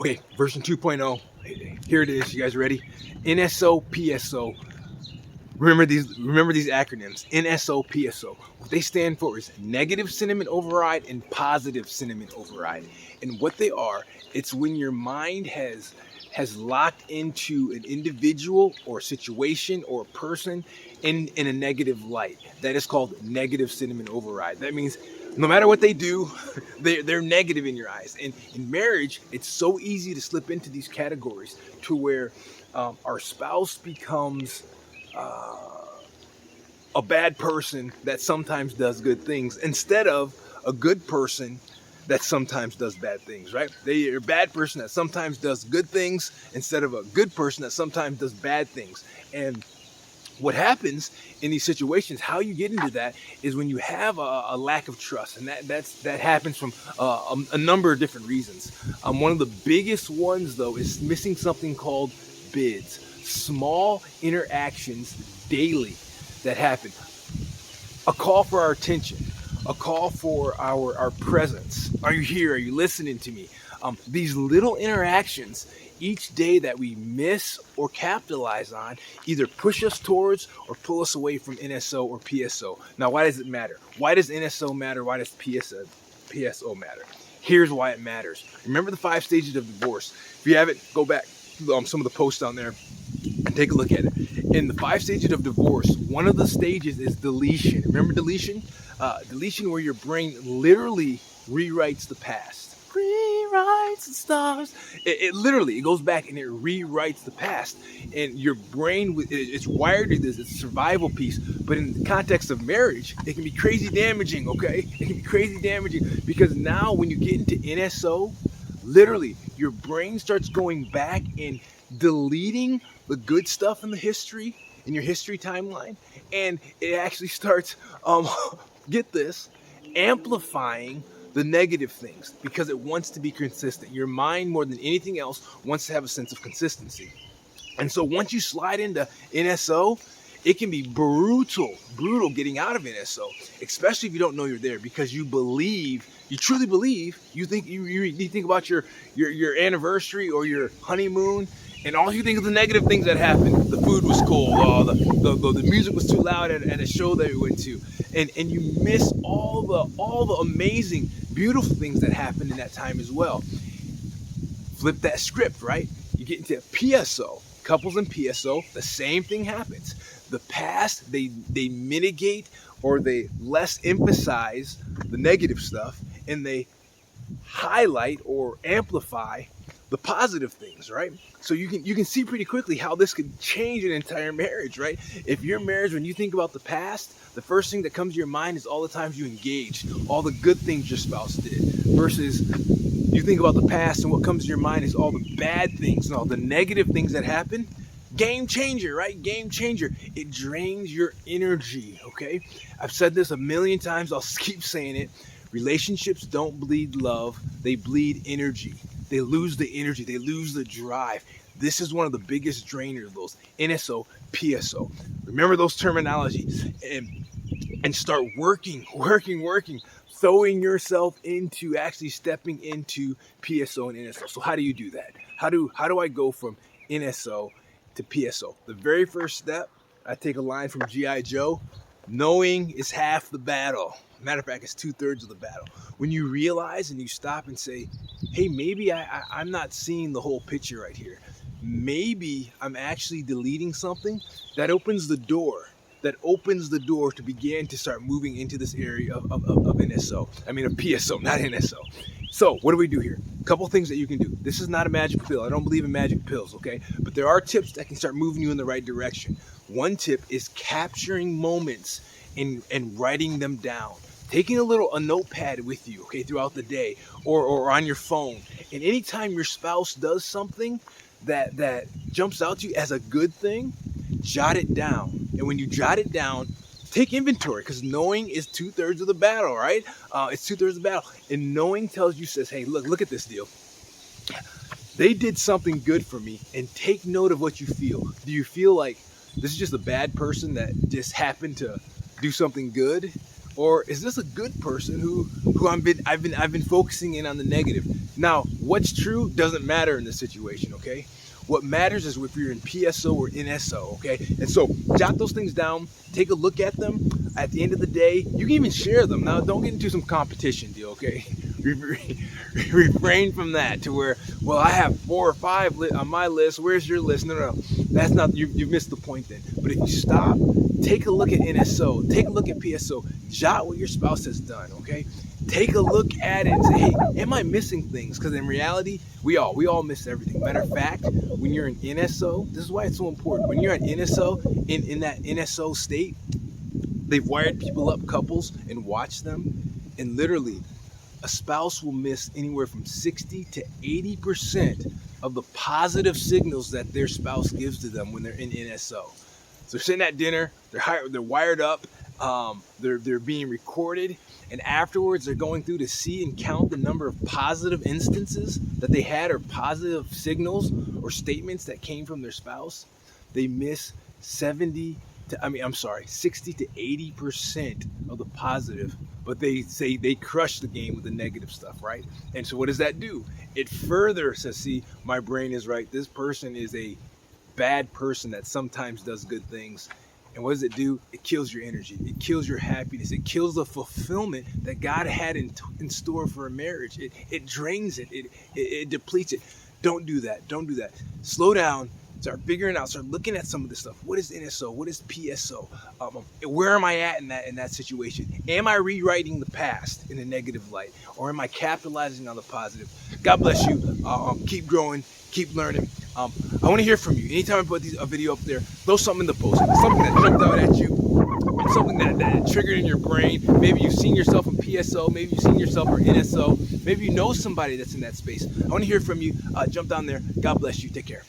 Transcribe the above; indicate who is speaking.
Speaker 1: Okay, version 2.0. Here it is. You guys ready? NSO, PSO. Remember these acronyms. NSO, PSO. What they stand for is negative sentiment override and positive sentiment override. And what they are, it's when your mind has locked into an individual or situation or person in a negative light. That is called negative sentiment override. That means no matter what they do, they're negative in your eyes. And in marriage, it's so easy to slip into these categories to where our spouse becomes a bad person that sometimes does good things instead of a good person that sometimes does bad things, right? They're a bad person that sometimes does good things instead of a good person that sometimes does bad things. And what happens in these situations, how you get into that, is when you have a lack of trust, and that happens from a number of different reasons. One of the biggest ones, though, is missing something called bids, small interactions daily that happen. A call for our attention, a call for our presence. Are you here? Are you listening to me? These little interactions each day that we miss or capitalize on either push us towards or pull us away from NSO or PSO. Now, why does it matter? Why does NSO matter? Why does PSO matter? Here's why it matters. Remember the 5 stages of divorce. If you haven't, go back some of the posts down there and take a look at it. In the 5 stages of divorce, one of the stages is deletion. Remember deletion? Deletion, where your brain literally rewrites the past. Rewrites the stars. It literally, it goes back and it rewrites the past. And your brain, it's wired to this, it's a survival piece. But in the context of marriage, it can be crazy damaging, okay? It can be crazy damaging because now when you get into NSO, literally, your brain starts going back and deleting the good stuff in the history, in your history timeline, and it actually starts, get this, amplifying the negative things because it wants to be consistent. Your mind, more than anything else, wants to have a sense of consistency. And so once you slide into NSO, it can be brutal getting out of NSO, especially if you don't know you're there, because you truly believe, you think about your anniversary or your honeymoon, and all you think of the negative things that happened. The food was cold, the music was too loud at a show that we went to, and you miss all the amazing, beautiful things that happened in that time as well. Flip that script, right? You get into PSO, couples in PSO, the same thing happens. The past, they mitigate or they less emphasize the negative stuff, and they highlight or amplify the positive things, right? So you can see pretty quickly how this could change an entire marriage, right? If your marriage, when you think about the past, the first thing that comes to your mind is all the times you engaged, all the good things your spouse did, versus you think about the past and what comes to your mind is all the bad things and all the negative things that happen. Game changer, right? Game changer. It drains your energy, okay? I've said this a million times. I'll keep saying it. Relationships don't bleed love. They bleed energy. They lose the energy. They lose the drive. This is one of the biggest drainers of those. NSO, PSO. Remember those terminologies and start working, throwing yourself into actually stepping into PSO and NSO. So how do you do that? How do I go from NSO to PSO? The very first step, I take a line from G.I. Joe. Knowing is half the battle. Matter of fact, it's 2/3 of the battle. When you realize and you stop and say, hey, maybe I'm not seeing the whole picture right here. Maybe I'm actually deleting something, that opens the door. To begin to start moving into this area of NSO. I mean, of PSO, not NSO. So what do we do here? A couple things that you can do. This is not a magic pill. I don't believe in magic pills, okay? But there are tips that can start moving you in the right direction. One tip is capturing moments and writing them down. Taking a notepad with you, okay, throughout the day or on your phone. And anytime your spouse does something that jumps out to you as a good thing, jot it down. And when you jot it down, take inventory, because knowing is 2/3 of the battle, right? It's 2/3 of the battle. And knowing says, hey, look at this deal. They did something good for me, and take note of what you feel. Do you feel like this is just a bad person that just happened to do something good? Or is this a good person who I've been focusing in on the negative? Now, what's true doesn't matter in this situation, okay? What matters is if you're in PSO or NSO, okay? And so jot those things down, take a look at them. At the end of the day, you can even share them. Now, don't get into some competition deal, okay? Refrain from that to where, well, I have 4 or 5 on my list. Where's your list? No, that's not, you've missed the point then. But if you stop, take a look at NSO, take a look at PSO, jot what your spouse has done, okay? Take a look at it and say, hey, am I missing things? Because in reality, we all miss everything. Matter of fact, when you're in NSO, this is why it's so important. When you're in NSO, in that NSO state, they've wired people up, couples, and watched them. And literally, a spouse will miss anywhere from 60 to 80% of the positive signals that their spouse gives to them when they're in NSO. So they're sitting at dinner, they're wired up, they're being recorded, and afterwards they're going through to see and count the number of positive instances that they had, or positive signals or statements that came from their spouse. They miss 60 to 80% of the positive, but they say they crush the game with the negative stuff, right? And so what does that do? It further says, see, my brain is right. This person is a bad person that sometimes does good things. And what does it do? It kills your energy. It kills your happiness. It kills the fulfillment that God had in store for a marriage. It drains it. It depletes it. Don't do that. Don't do that. Slow down. Start figuring out. Start looking at some of this stuff. What is NSO? What is PSO? Where am I at in that situation? Am I rewriting the past in a negative light, or am I capitalizing on the positive? God bless you. Keep growing. Keep learning. I want to hear from you. Anytime I put a video up there, throw something in the post. Something that jumped out at you. Something that triggered in your brain. Maybe you've seen yourself in PSO. Maybe you've seen yourself in NSO. Maybe you know somebody that's in that space. I want to hear from you. Jump down there. God bless you. Take care.